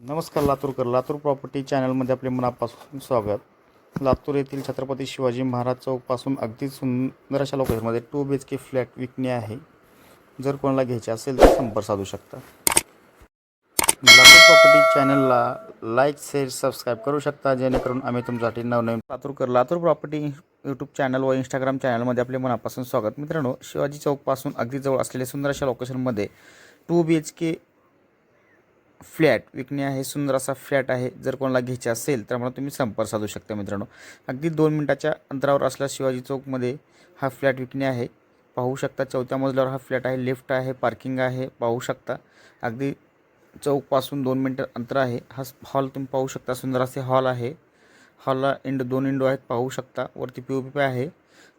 नमस्कार लातूरकर, लातूर प्रॉपर्टी चॅनलमध्ये आपले मनापासून स्वागत. लातूर येथील छत्रपती शिवाजी महाराज चौकपासून अगदी सुंदर अशा लोकेशनमध्ये 2 BHK फ्लॅट विकणे आहे. जर कोणाला घ्यायचे असेल तर संपर्क साधू शकता. लातूर प्रॉपर्टी चॅनलला लाईक, शेअर, सबस्क्राईब करू शकता, जेणेकरून आम्ही तुमच्यासाठी नवनवीन लातूर प्रॉपर्टी यूट्यूब चॅनल व इंस्टाग्राम चॅनलमध्ये आपले मनापासून स्वागत. मित्रांनो, शिवाजी चौकपासून अगदी जवळ असलेले सुंदर अशा लोकेशनमध्ये 2 BHK फ्लॅट विकणे आहे. सुंदर असा फ्लॅट आहे. जर कोणाला घ्यायचे असेल तर मला तुम्ही संपर्क साधू शकता. मित्रांनो, अगदी 2 मिनिटाच्या अंतरावर असलेला शिवाजी चौकमध्ये हा फ्लॅट विकणे आहे. पाहू शकता, 4थ्या मजल्यावर हा फ्लॅट आहे. लिफ्ट आहे, पार्किंग आहे. पाहू शकता, अगदी चौकपासून 2 मिनिट अंतर आहे. हा हॉल तुम्ही पाहू शकता. सुंदर असे हॉल आहे. हॉलला 2 विंडो आहेत. पाहू शकता, वरती POP आहे.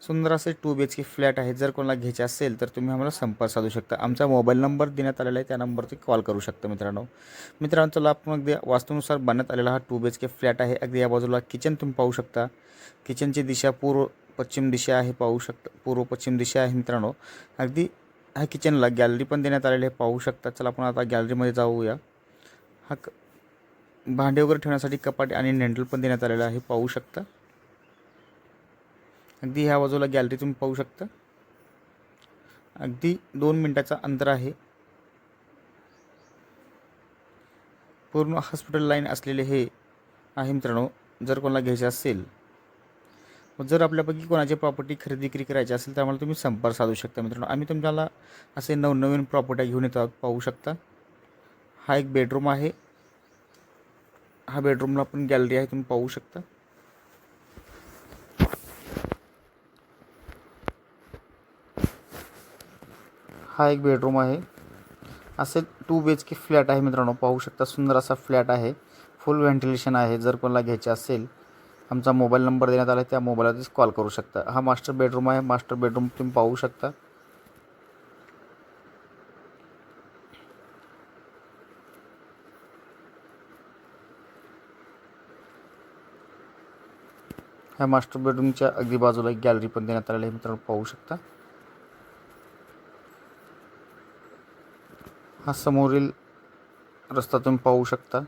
सुंदर असे 2 BHK फ्लॅट आहे. जर कोणाला घ्यायचे असेल तर तुम्ही आम्हाला संपर्क साधू शकता. आमचा मोबाईल नंबर देण्यात आलेला आहे, त्या नंबरवरती कॉल करू शकता. मित्रांनो, चला आपण अगदी वास्तूनुसार बांधण्यात आलेला हा 2 BHK फ्लॅट आहे. अगदी या बाजूला किचन तुम्ही पाहू शकता. किचनची दिशा पूर्व पश्चिम दिशा आहे. पाहू शकता, पूर्व पश्चिम दिशा आहे. मित्रांनो, अगदी ह्या किचनला गॅलरी पण देण्यात आलेली आहे. पाहू शकता. चला आपण आता गॅलरीमध्ये जाऊया. हा भांडे वगैरे ठेवण्यासाठी कपाट आणि हँडल पण देण्यात आलेला आहे. पाहू शकता, अगदी ह्या बाजूला गॅलरी तुम्ही पाहू शकता. अगदी 2 मिनिटाचा अंतर आहे. पूर्ण हॉस्पिटल लाईन असलेले हे आहे. मित्रांनो, जर कोणाला घ्यायचे असेल, जर आपल्यापैकी कोणाची प्रॉपर्टी खरेदी विक्री करायची असेल तर आम्हाला तुम्ही संपर्क साधू शकता. मित्रांनो, आम्ही तुमच्याला असे नवनवीन प्रॉपर्ट्या घेऊन येतो आहोत. पाहू शकता, हा एक बेडरूम आहे. हा बेडरूमला पण गॅलरी आहे. तुम्ही पाहू शकता. हा एक बेडरूम आहे. असे 2 BHK फ्लॅट आहे. मित्रांनो, पाहू शकता, सुंदर असा फ्लॅट आहे. फुल व्हेंटिलेशन आहे. जर कोणाला घ्यायचे असेल, आमचा मोबाईल नंबर देण्यात आला आहे, त्या मोबाईलवरतीच कॉल करू शकता. हा मास्टर बेडरूम आहे. मास्टर बेडरूम तुम्ही पाहू शकता. ह्या मास्टर बेडरूमच्या अगदी बाजूला एक गॅलरी पण देण्यात आलेली आहे. मित्रांनो, पाहू शकता. हा समोरील रस्ता तुम्ही पाहू शकता.